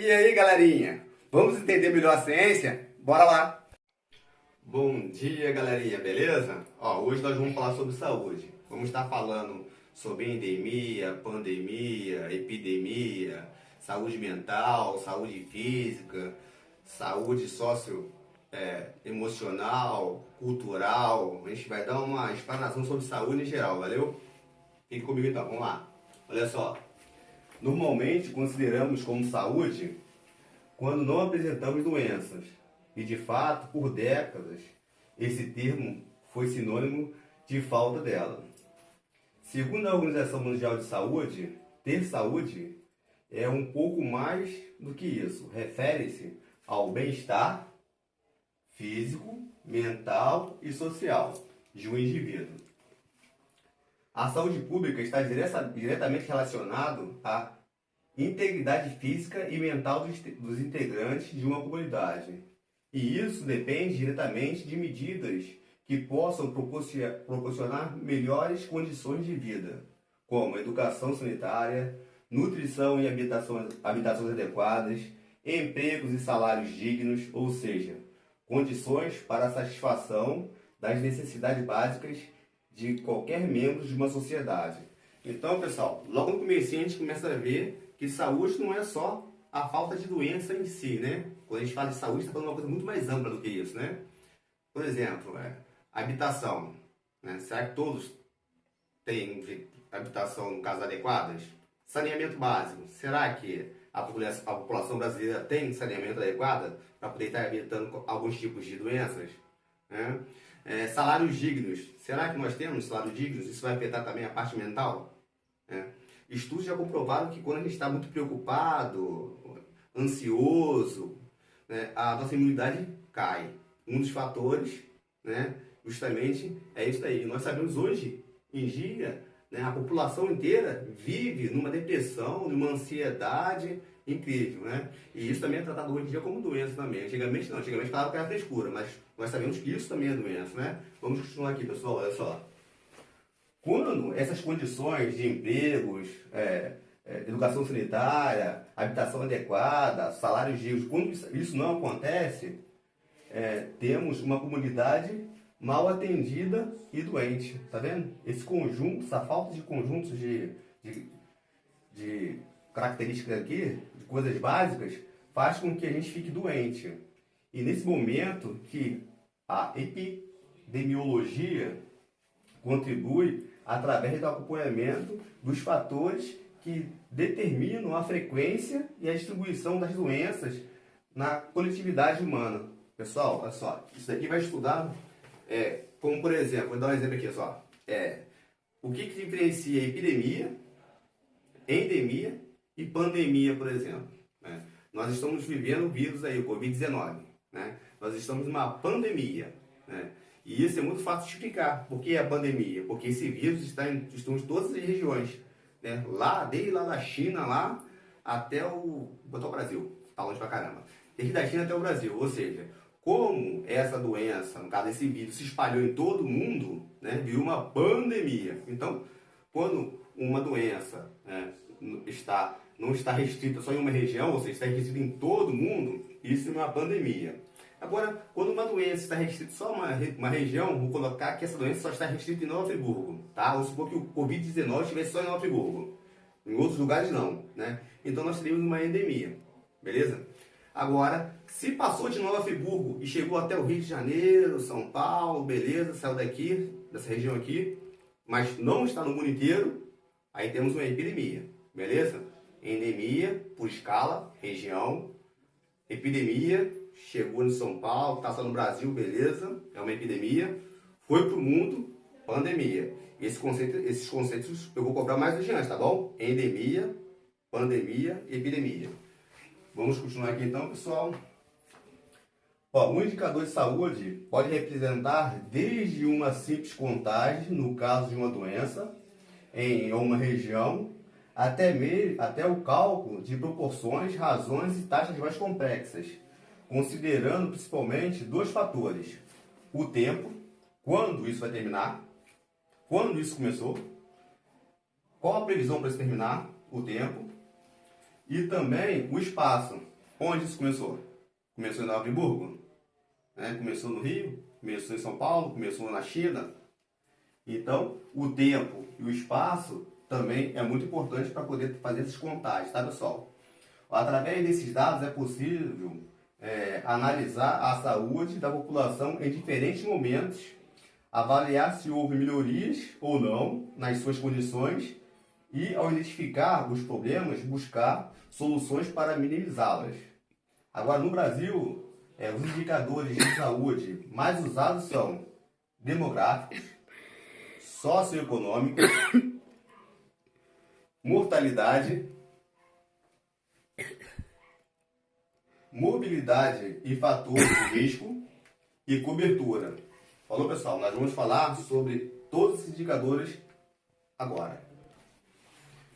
E aí, galerinha? Vamos entender melhor a ciência? Bora lá! Bom dia, galerinha, beleza? Hoje nós vamos falar sobre saúde. Vamos estar falando sobre endemia, pandemia, epidemia, saúde mental, saúde física, saúde emocional, cultural. A gente vai dar uma explanação sobre saúde em geral, valeu? Fique comigo então, vamos lá. Olha só, normalmente consideramos como saúde quando não apresentamos doenças. E de fato, por décadas, esse termo foi sinônimo de falta dela. Segundo a Organização Mundial de Saúde, ter saúde é um pouco mais do que isso. Refere-se ao bem-estar físico, mental e social de um indivíduo. A saúde pública está diretamente relacionado à integridade física e mental dos integrantes de uma comunidade. E isso depende diretamente de medidas que possam proporcionar melhores condições de vida, como educação sanitária, nutrição e habitações adequadas, empregos e salários dignos, ou seja, condições para a satisfação das necessidades básicas de qualquer membro de uma sociedade. Então, pessoal, logo no começo a gente começa a ver que saúde não é só a falta de doença em si, né? Quando a gente fala de saúde, está falando de uma coisa muito mais ampla do que isso, né? Por exemplo, habitação, né? Será que todos têm habitação, no caso, adequadas? Saneamento básico, será que a população brasileira tem saneamento adequado para poder estar evitando alguns tipos de doenças? Né? Salários dignos, será que nós temos salários dignos? Isso vai afetar também a parte mental? Estudos já comprovaram que quando a gente está muito preocupado, ansioso, né, a nossa imunidade cai. Um dos fatores, né, justamente é isso aí. Nós sabemos hoje em dia, né, a população inteira vive numa depressão, numa ansiedade incrível, né? E isso também é tratado hoje em dia como doença também. Antigamente não, antigamente falava que era frescura, mas nós sabemos que isso também é doença, né? Vamos continuar aqui, pessoal, olha só. Quando essas condições de empregos, educação sanitária, habitação adequada, salários dignos, quando isso não acontece, temos uma comunidade mal atendida e doente, tá vendo? Esse conjunto, essa falta de conjuntos de características aqui, de coisas básicas, faz com que a gente fique doente. E nesse momento que a epidemiologia contribui através do acompanhamento dos fatores que determinam a frequência e a distribuição das doenças na coletividade humana. Pessoal, olha só, isso daqui vai estudar, como por exemplo, vou dar um exemplo aqui, só, o que diferencia epidemia, endemia e pandemia, por exemplo. Né? Nós estamos vivendo o vírus aí, o Covid-19, né? Nós estamos numa pandemia, né? E isso é muito fácil de explicar. Por que a pandemia? Porque esse vírus está em todas as regiões, né? Desde lá da China lá até o Brasil. Tá longe pra caramba. Desde da China até o Brasil. Ou seja, como essa doença, no caso esse vírus, se espalhou em todo o mundo, né? Virou uma pandemia. Então, quando uma doença, né, não está restrita só em uma região, ou seja, está restrita em todo o mundo, isso é uma pandemia. Agora, quando uma doença está restrita só a uma região, vou colocar que essa doença só está restrita em Nova Friburgo, tá? Vamos supor que o Covid-19 estivesse só em Nova Friburgo. Em outros lugares não, né? Então nós teríamos uma endemia, beleza? Agora, se passou de Nova Friburgo e chegou até o Rio de Janeiro, São Paulo, beleza, saiu daqui, dessa região aqui, mas não está no mundo inteiro, aí temos uma epidemia, beleza? Endemia, por escala, região, epidemia, chegou em São Paulo, está só no Brasil, beleza, é uma epidemia, foi para o mundo, pandemia. Esses conceitos eu vou cobrar mais adiante, tá bom? Endemia, pandemia e epidemia. Vamos continuar aqui então, pessoal. Um indicador de saúde pode representar desde uma simples contagem, no caso de uma doença, em uma região, até o cálculo de proporções, razões e taxas mais complexas, considerando principalmente dois fatores: o tempo, quando isso vai terminar, quando isso começou, qual a previsão para isso terminar, o tempo, e também o espaço, Onde isso começou? Começou em Nova Friburgo, né? Começou no Rio, começou em São Paulo, começou na China. Então, o tempo e o espaço também é muito importante para poder fazer esses contagens, tá, pessoal? Através desses dados é possível analisar a saúde da população em diferentes momentos, avaliar se houve melhorias ou não nas suas condições e, ao identificar os problemas, buscar soluções para minimizá-las. Agora, no Brasil, os indicadores de saúde mais usados são demográficos, socioeconômicos, mortalidade, mobilidade e fatores de risco e cobertura. Falou, pessoal? Nós vamos falar sobre todos esses indicadores agora.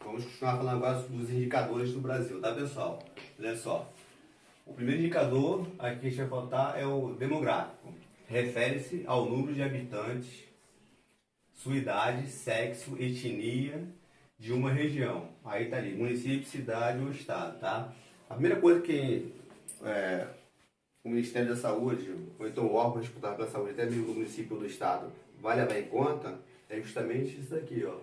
Vamos continuar falando agora dos indicadores do Brasil, tá, pessoal? Olha só. O primeiro indicador aqui que a gente vai faltar é o demográfico. Refere-se ao número de habitantes, sua idade, sexo, etnia de uma região. Aí tá ali, município, cidade ou estado, tá? A primeira coisa que o Ministério da Saúde, ou então o órgão responsável pela saúde, até mesmo do município ou do estado, vai levar em conta, é justamente isso aqui, ó.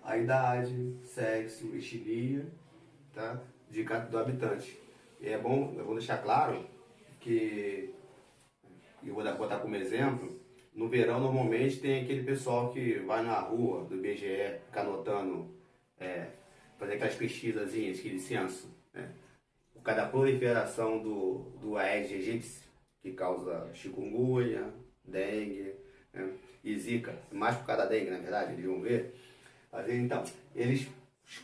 A idade, sexo, etnia, tá? Do habitante. E é bom deixar claro que, eu vou botar como exemplo, no verão normalmente tem aquele pessoal que vai na rua do IBGE, ficar anotando, fazer aquelas pesquisazinhas, aquele censo, né? Por causa da proliferação do Aedes aegypti, que causa chikungunya, dengue, né? E zika, mais por causa da dengue, na verdade, eles vão ver. Então, eles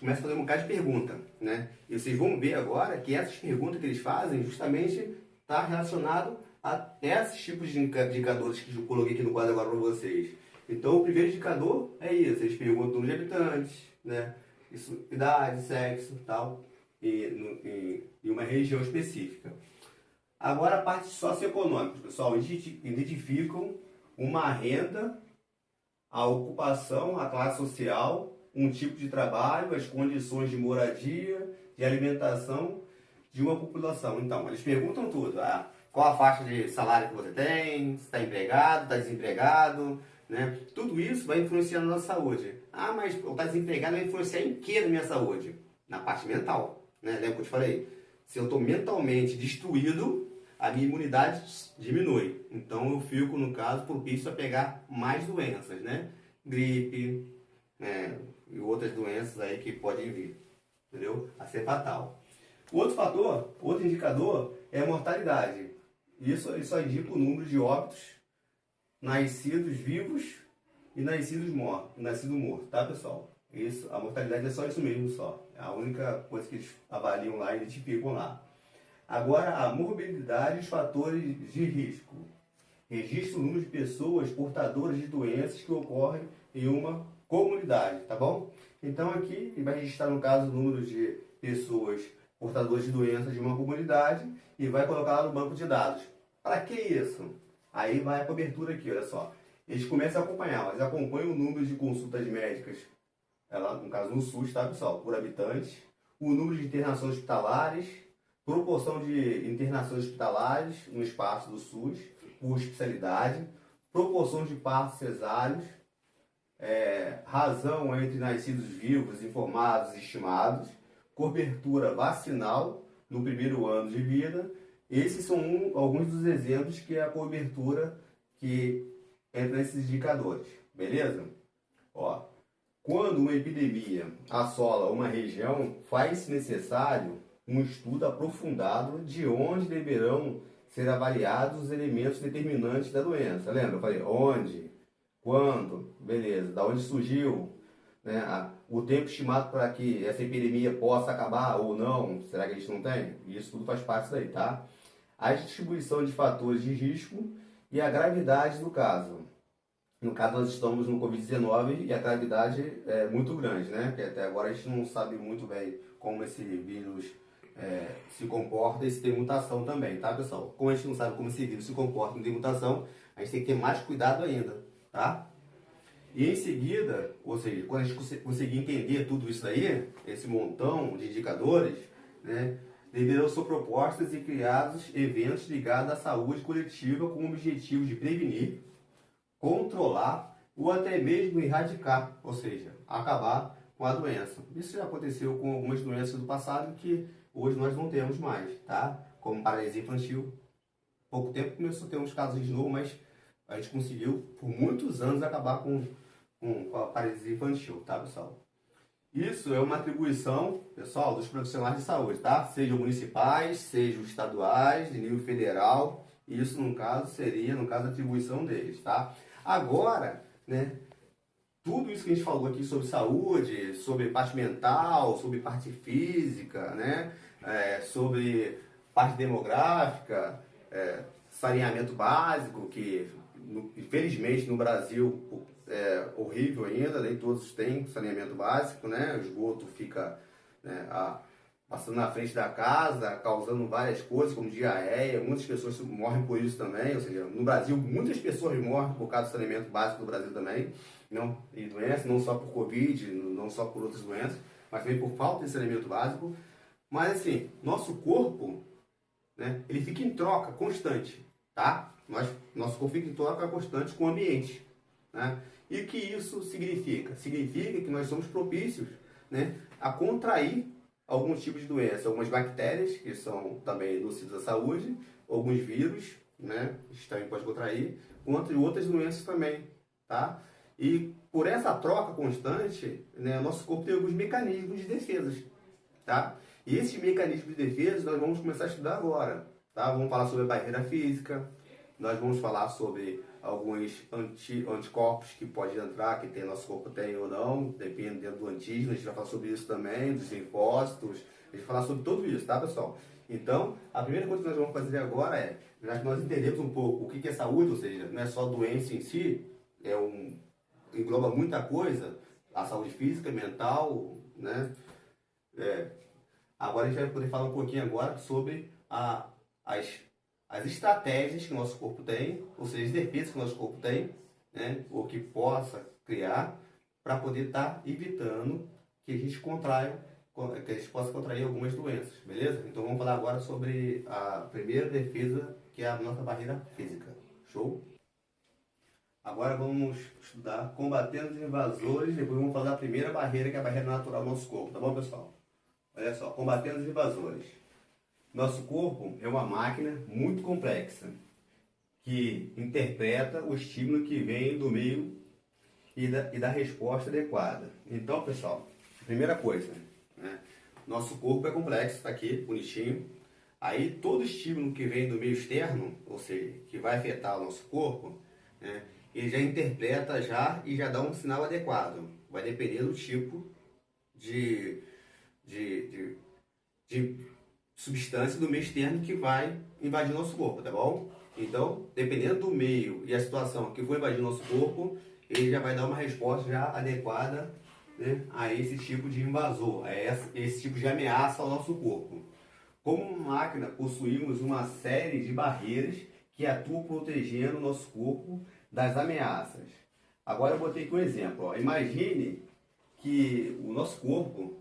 começam a fazer um bocado de pergunta, né? E vocês vão ver agora que essas perguntas que eles fazem justamente está relacionado a esses tipos de indicadores que eu coloquei aqui no quadro agora para vocês. Então, o primeiro indicador é isso, eles perguntam o número de habitantes, né? Isso, idade, sexo, tal, e uma região específica. Agora, a parte socioeconômica, pessoal, identificam uma renda, a ocupação, a classe social, um tipo de trabalho, as condições de moradia, de alimentação de uma população. Então, eles perguntam tudo. Qual a faixa de salário que você tem, se está empregado, está desempregado, né? Tudo isso vai influenciar na nossa saúde. Mas estar desempregado vai influenciar em que na minha saúde? Na parte mental, né? Lembra que eu te falei? Se eu estou mentalmente destruído, a minha imunidade diminui. Então eu fico, no caso, propício a pegar mais doenças, né? Gripe, e outras doenças aí que podem vir, entendeu? A ser fatal. Outro indicador é a mortalidade. Isso só indica o número de óbitos, nascidos vivos e nascido morto, tá, pessoal? Isso, a mortalidade é só isso mesmo, só. É a única coisa que eles avaliam lá e identificam lá. Agora, a morbidade e os fatores de risco. Registra o número de pessoas portadoras de doenças que ocorrem em uma comunidade, tá bom? Então aqui ele vai registrar, no caso, o número de pessoas portadoras de doenças de uma comunidade e vai colocar lá no banco de dados. Para que isso? Aí vai a cobertura aqui, olha só. Eles começam a acompanhar, mas acompanham o número de consultas médicas, lá, no caso no SUS, tá, pessoal? Por habitante, o número de internações hospitalares, proporção de internações hospitalares no espaço do SUS, por especialidade, proporção de partos cesáreos, razão entre nascidos vivos, informados e estimados, cobertura vacinal no primeiro ano de vida. Esses são alguns dos exemplos que é a cobertura que entra nesses indicadores, beleza? Quando uma epidemia assola uma região, faz-se necessário um estudo aprofundado de onde deverão ser avaliados os elementos determinantes da doença. Lembra? Eu falei onde, quando, beleza, da onde surgiu, né? O tempo estimado para que essa epidemia possa acabar ou não, será que a gente não tem? Isso tudo faz parte daí, tá? A distribuição de fatores de risco e a gravidade do caso. No caso, nós estamos no Covid-19 e a gravidade é muito grande, né? Porque até agora a gente não sabe muito bem como esse vírus se comporta e se tem mutação também, tá, pessoal? Como a gente não sabe como esse vírus se comporta e tem mutação, a gente tem que ter mais cuidado ainda, tá? E em seguida, ou seja, quando a gente conseguir entender tudo isso aí, esse montão de indicadores, né? deverão ser propostas e criados eventos ligados à saúde coletiva com o objetivo de prevenir, controlar ou até mesmo erradicar, ou seja, acabar com a doença. Isso já aconteceu com algumas doenças do passado que hoje nós não temos mais, tá? Como paralisia infantil. Pouco tempo começou a ter uns casos de novo, mas a gente conseguiu por muitos anos acabar com a paralisia infantil, tá, pessoal? Isso é uma atribuição, pessoal, dos profissionais de saúde, tá? Sejam municipais, sejam estaduais, de nível federal. Isso, no caso, seria, a atribuição deles, tá? Agora, né, tudo isso que a gente falou aqui sobre saúde, sobre parte mental, sobre parte física, né, sobre parte demográfica, saneamento básico, que infelizmente no Brasil é horrível ainda, nem todos têm saneamento básico, né? O esgoto fica, né, passando na frente da casa, causando várias coisas, como diarreia, muitas pessoas morrem por isso também, ou seja, no Brasil muitas pessoas morrem por causa do saneamento básico do Brasil também, não, e doenças, não só por Covid, não só por outras doenças, mas também por falta de saneamento básico. Mas assim, nosso corpo, né, ele fica em troca constante, tá? Nosso corpo fica em troca constante com o ambiente, né? E o que isso significa? Significa que nós somos propícios, né, a contrair alguns tipos de doenças, algumas bactérias, que são também nocivas à saúde, alguns vírus, né, a gente também pode contrair, entre outras doenças também, tá? E por essa troca constante, né, nosso corpo tem alguns mecanismos de defesa, tá? E esses mecanismos de defesa nós vamos começar a estudar agora, tá? Vamos falar sobre a barreira física, nós vamos falar sobre alguns anticorpos que pode entrar, que nosso corpo tem ou não, dependendo do antígeno, a gente vai falar sobre isso também, dos linfócitos, a gente vai falar sobre tudo isso, tá, pessoal? Então, a primeira coisa que nós vamos fazer agora é, já que nós entendemos um pouco o que é saúde, ou seja, não é só doença em si, engloba muita coisa, a saúde física, mental, né? Agora a gente vai poder falar um pouquinho agora sobre as estratégias que o nosso corpo tem, ou seja, as defesas que o nosso corpo tem, né, ou que possa criar, para poder estar evitando que a gente possa contrair algumas doenças, beleza? Então vamos falar agora sobre a primeira defesa, que é a nossa barreira física. Show? Agora vamos estudar combatendo os invasores, depois vamos falar da primeira barreira, que é a barreira natural do nosso corpo, tá bom, pessoal? Olha só, combatendo os invasores. Nosso corpo é uma máquina muito complexa, que interpreta o estímulo que vem do meio e da resposta adequada. Então, pessoal, primeira coisa, né? Nosso corpo é complexo, está aqui, bonitinho. Aí, todo estímulo que vem do meio externo, ou seja, que vai afetar o nosso corpo, né, ele já interpreta e já dá um sinal adequado. Vai depender do tipo de substância do meio externo que vai invadir nosso corpo, tá bom? Então, dependendo do meio e a situação que for invadir nosso corpo, ele já vai dar uma resposta já adequada, né, a esse tipo de invasor, a esse tipo de ameaça ao nosso corpo. Como máquina, possuímos uma série de barreiras que atuam protegendo o nosso corpo das ameaças. Agora eu botei aqui um exemplo. Ó. Imagine que o nosso corpo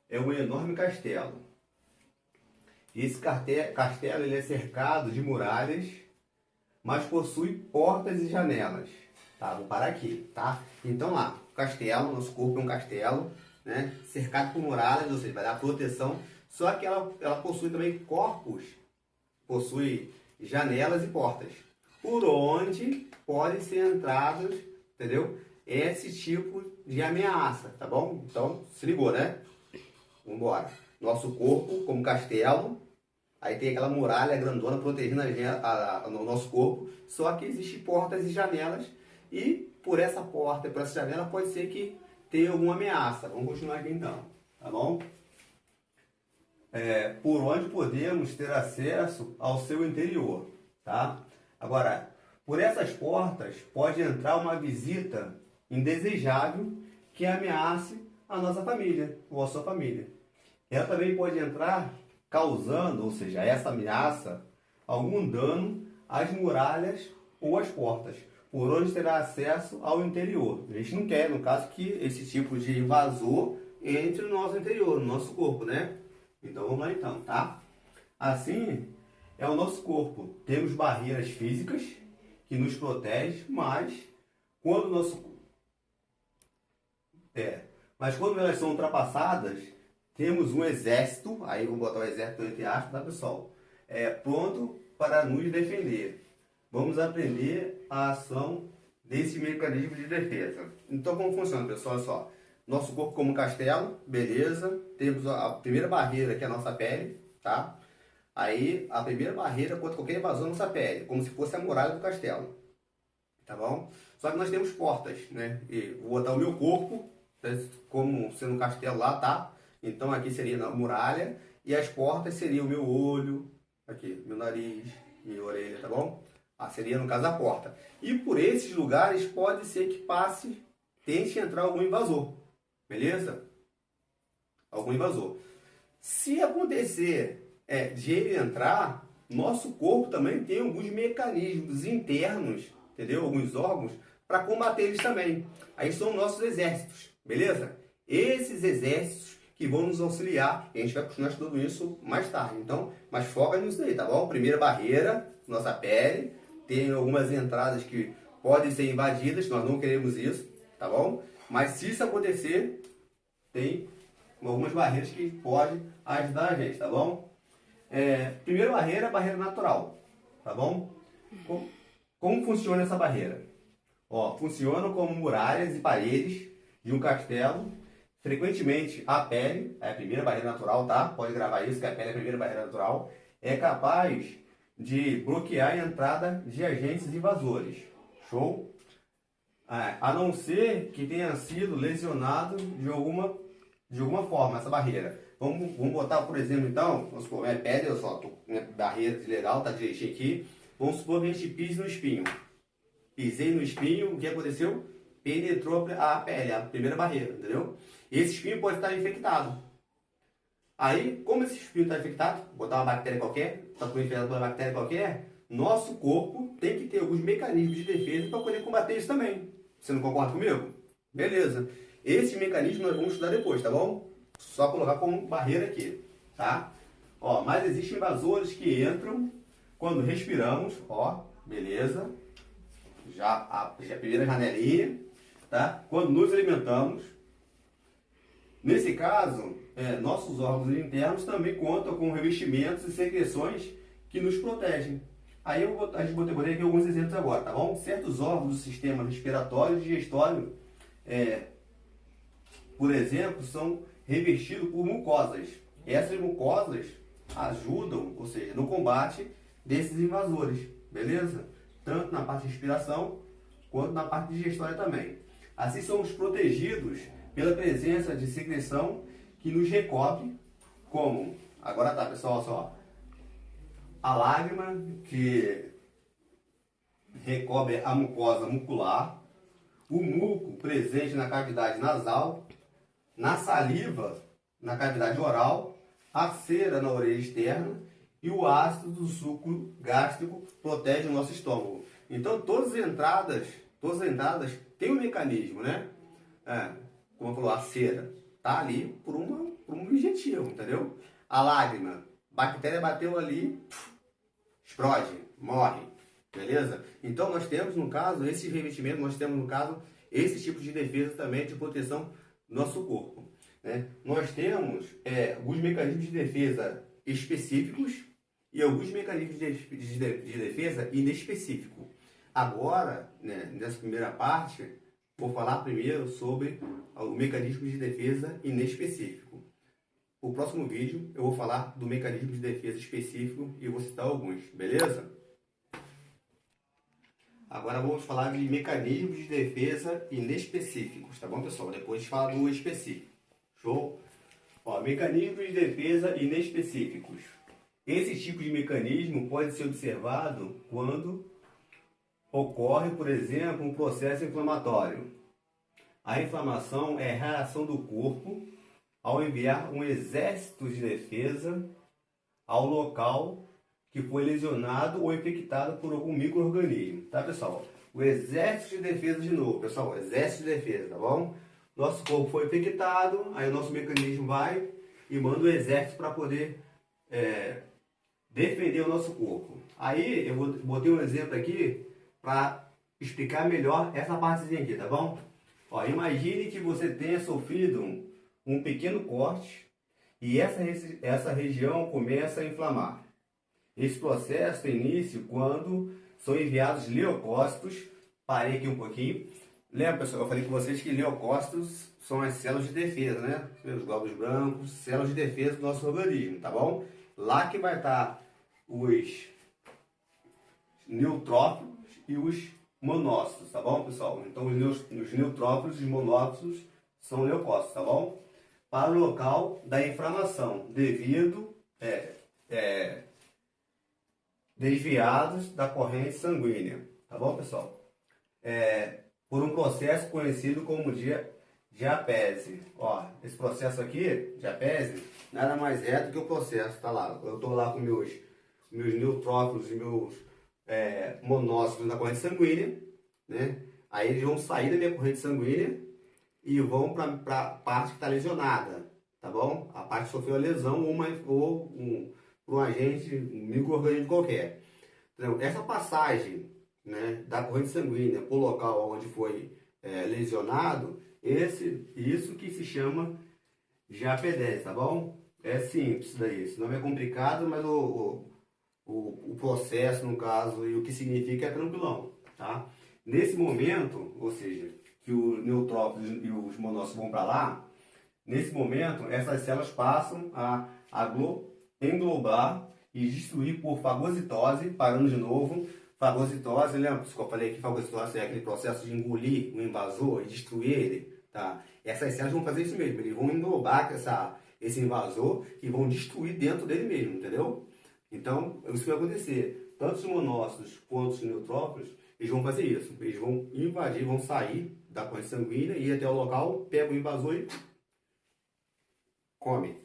é um enorme castelo. Esse castelo ele é cercado de muralhas, mas possui portas e janelas. Tá, vou parar aqui, tá? Então lá, o castelo, nosso corpo é um castelo, né, cercado por muralhas, ou seja, vai dar proteção. Só que ela possui também corpos, possui janelas e portas, por onde podem ser entrados, entendeu? Esse tipo de ameaça, tá bom? Então, se ligou, né? Vamos embora. Nosso corpo como castelo, aí tem aquela muralha grandona protegendo o nosso corpo, só que existem portas e janelas, e por essa porta e por essa janela pode ser que tenha alguma ameaça. Vamos continuar aqui então, tá bom? Por onde podemos ter acesso ao seu interior, tá? Agora, por essas portas pode entrar uma visita indesejável que ameace a nossa família ou a sua família. Ela também pode entrar causando, ou seja, essa ameaça, algum dano às muralhas ou às portas, por onde terá acesso ao interior. A gente não quer, no caso, que esse tipo de invasor entre no nosso interior, no nosso corpo, né? Então vamos lá então, tá? Assim é o nosso corpo. Temos barreiras físicas que nos protegem, quando o nosso mas quando elas são ultrapassadas, temos um exército, aí vamos botar o exército entre aspas, tá pessoal? Pronto para nos defender. Vamos aprender a ação desse mecanismo de defesa. Então como funciona, pessoal? Olha só. Nosso corpo como um castelo, beleza. Temos a primeira barreira que é a nossa pele, tá? Aí a primeira barreira contra qualquer invasão da nossa pele, como se fosse a muralha do castelo. Tá bom? Só que nós temos portas, né? E vou botar o meu corpo como sendo um castelo lá, tá? Então aqui seria a muralha e as portas seriam o meu olho, aqui, meu nariz, minha orelha, tá bom? Seria no caso a porta. E por esses lugares pode ser que tente entrar algum invasor, beleza? Algum invasor. Se acontecer de ele entrar, nosso corpo também tem alguns mecanismos internos, entendeu? Alguns órgãos para combater eles também. Aí são nossos exércitos, beleza? Esses exércitos que vão nos auxiliar, e a gente vai continuar estudando isso mais tarde. Então, mas foca nisso aí, tá bom? Primeira barreira, nossa pele, tem algumas entradas que podem ser invadidas, nós não queremos isso, tá bom? Mas se isso acontecer, tem algumas barreiras que podem ajudar a gente, tá bom? Primeira barreira, a barreira natural, tá bom? Como funciona essa barreira? Funciona como muralhas e paredes de um castelo. Frequentemente a pele, é a primeira barreira natural, tá? Pode gravar isso, que a pele é a primeira barreira natural. É capaz de bloquear a entrada de agentes invasores. Show? A não ser que tenha sido lesionado de alguma forma essa barreira. Vamos botar, por exemplo, então, vamos supor, minha pele, eu só tô minha barreira legal, tá direitinho aqui. Vamos supor que a gente pise no espinho. Pisei no espinho, o que aconteceu? Penetrou a pele, a primeira barreira, entendeu? Esse espinho pode estar infectado. Aí, como esse espinho está infectado, botar uma bactéria qualquer, está infectado por uma bactéria qualquer, nosso corpo tem que ter alguns mecanismos de defesa para poder combater isso também. Você não concorda comigo? Beleza. Esses mecanismos nós vamos estudar depois, tá bom? Só colocar como barreira aqui, tá? Mas existem invasores que entram quando respiramos, beleza. Já a primeira janelinha, tá? Quando nos alimentamos. Nesse caso, nossos órgãos internos também contam com revestimentos e secreções que nos protegem. Aí a gente botei aqui alguns exemplos agora, tá bom? Certos órgãos do sistema respiratório e digestório, por exemplo, são revestidos por mucosas. Essas mucosas ajudam, ou seja, no combate desses invasores, beleza? Tanto na parte de respiração, quanto na parte digestória também. Assim somos protegidos pela presença de secreção que nos recobre, como, agora tá pessoal, só, a lágrima que recobre a mucosa mucular, o muco presente na cavidade nasal, na saliva, na cavidade oral, a cera na orelha externa e o ácido do suco gástrico protege o nosso estômago. Então todas as entradas têm um mecanismo, né? Como eu falou, a cera tá ali por um objetivo, entendeu? A lágrima, bactéria bateu ali, explode, morre, beleza? Então nós temos no caso esse revestimento, nós temos no caso esse tipo de defesa também de proteção do nosso corpo, né? Nós temos alguns mecanismos de defesa específicos e alguns mecanismos de defesa inespecíficos. Agora, né, nessa primeira parte, vou falar primeiro sobre o mecanismo de defesa inespecífico. No próximo vídeo eu vou falar do mecanismo de defesa específico e eu vou citar alguns, beleza? Agora vamos falar de mecanismos de defesa inespecíficos, tá bom, pessoal? Depois a gente fala do específico. Show? Mecanismos de defesa inespecíficos. Esse tipo de mecanismo pode ser observado quando ocorre, por exemplo, um processo inflamatório. A inflamação é a reação do corpo ao enviar um exército de defesa ao local que foi lesionado ou infectado por algum micro-organismo, tá, pessoal? O exército de defesa de novo, pessoal, exército de defesa, tá bom? Nosso corpo foi infectado, aí o nosso mecanismo vai e manda o exército para poder defender o nosso corpo. Aí eu botei um exemplo aqui para explicar melhor essa partezinha aqui, tá bom? Ó, imagine que você tenha sofrido um pequeno corte e essa região começa a inflamar. Esse processo tem início quando são enviados leucócitos. Parei aqui um pouquinho. Lembra, pessoal, eu falei com vocês que leucócitos são as células de defesa, né? Os glóbulos brancos, células de defesa do nosso organismo, tá bom? Lá que vai estar os neutrófilos e os monócitos, tá bom, pessoal? Então, os neutrófilos e os monócitos são leucócitos, tá bom? Para o local da inflamação, devido desviados da corrente sanguínea, tá bom, pessoal? Por um processo conhecido como diapese. Ó, esse processo aqui, diapese, nada mais é do que o processo, tá lá. Eu tô lá com meus neutrófilos e meus monócitos na corrente sanguínea, né? Aí eles vão sair da minha corrente sanguínea e vão para a parte que está lesionada, tá bom? A parte que sofreu a lesão ou por um agente, um micro-organismo qualquer. Então, essa passagem, né, da corrente sanguínea para o local onde foi lesionado, isso que se chama diapedese, tá bom? É simples isso daí, esse nome é complicado, mas o processo, no caso, e o que significa é tranquilão, tá? Nesse momento, ou seja, que os neutrófilos e os monócitos vão para lá, nesse momento, essas células passam a englobar e destruir por fagocitose, parando de novo. Fagocitose, lembra que eu falei que fagocitose é aquele processo de engolir um invasor e destruir ele, tá? Essas células vão fazer isso mesmo, eles vão englobar esse invasor e vão destruir dentro dele mesmo, entendeu? Então, isso vai acontecer. Tanto os monócitos quanto os neutrófilos, eles vão fazer isso. Eles vão invadir, vão sair da corrente sanguínea, ir até o local, pega o invasor e come.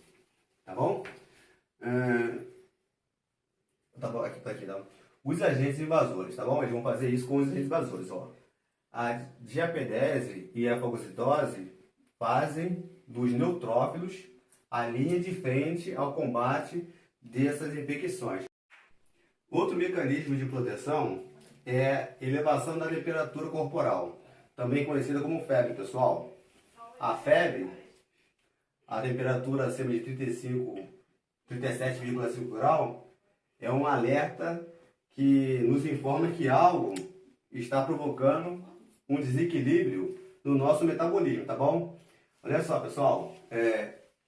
Tá bom? Tá bom, aqui, tá. Os agentes invasores, tá bom? Eles vão fazer isso com os agentes invasores, ó. A diapedese e a fagocitose fazem dos neutrófilos a linha de frente ao combate dessas infecções. Outro mecanismo de proteção é elevação da temperatura corporal, também conhecida como febre, pessoal. A febre, a temperatura acima de 37,5 graus, é um alerta que nos informa que algo está provocando um desequilíbrio no nosso metabolismo, tá bom? Olha só, pessoal,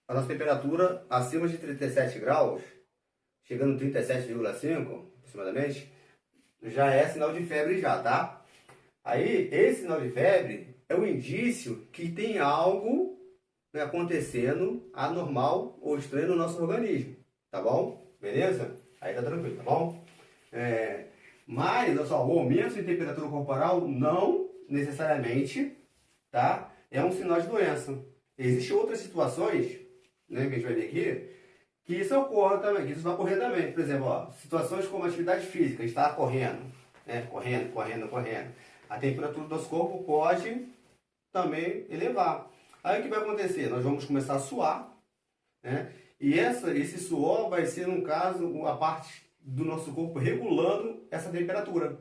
a nossa temperatura acima de 37 graus, chegando a 37,5 aproximadamente, já é sinal de febre já, tá? Aí, esse sinal de febre é um indício que tem algo acontecendo anormal ou estranho no nosso organismo, tá bom? Beleza? Aí tá tranquilo, tá bom? Mas, olha só, o aumento de temperatura corporal não necessariamente, tá, é um sinal de doença. Existem outras situações, né, que a gente vai ver aqui, que isso ocorre também, que isso vai ocorrer também. Por exemplo, ó, situações como atividade física, está correndo, né, correndo. A temperatura do nosso corpo pode também elevar. Aí o que vai acontecer? Nós vamos começar a suar, né? E esse suor vai ser, no caso, a parte do nosso corpo regulando essa temperatura,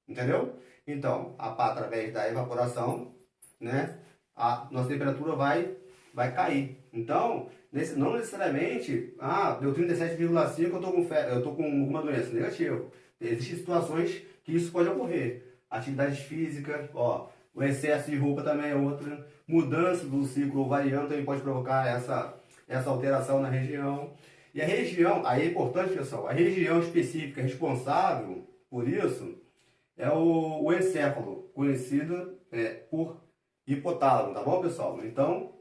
entendeu? Então, através da evaporação, né, a nossa temperatura vai cair. Então, não necessariamente, deu 37,5, eu tô com alguma doença. Negativo. Existem situações que isso pode ocorrer. Atividades físicas, ó, o excesso de roupa também é outra. Mudança do ciclo ovariano também pode provocar essa alteração na região. E a região, aí é importante, pessoal, a região específica responsável por isso é o encéfalo, conhecido por hipotálamo, tá bom, pessoal? Então,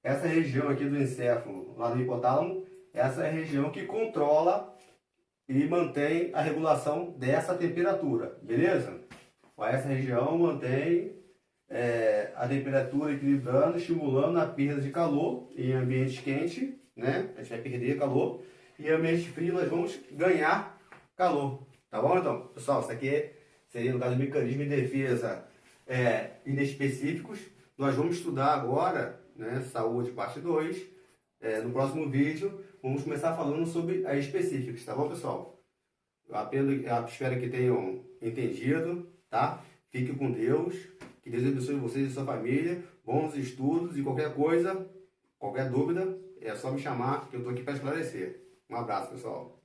essa região aqui do encéfalo, lá do hipotálamo, essa é a região que controla e mantém a regulação dessa temperatura, beleza? Essa região mantém a temperatura equilibrando, estimulando a perda de calor em ambiente quente, né? A gente vai perder calor, e em ambiente frio nós vamos ganhar calor, tá bom? Então, pessoal, isso aqui seria, no caso, mecanismo de defesa inespecíficos. Nós vamos estudar agora, né, saúde parte 2, no próximo vídeo, vamos começar falando sobre as específicas, tá bom, pessoal? Eu espero que tenham entendido, tá? Fique com Deus, que Deus abençoe vocês e sua família, bons estudos e qualquer coisa, qualquer dúvida, é só me chamar que eu estou aqui para esclarecer. Um abraço, pessoal.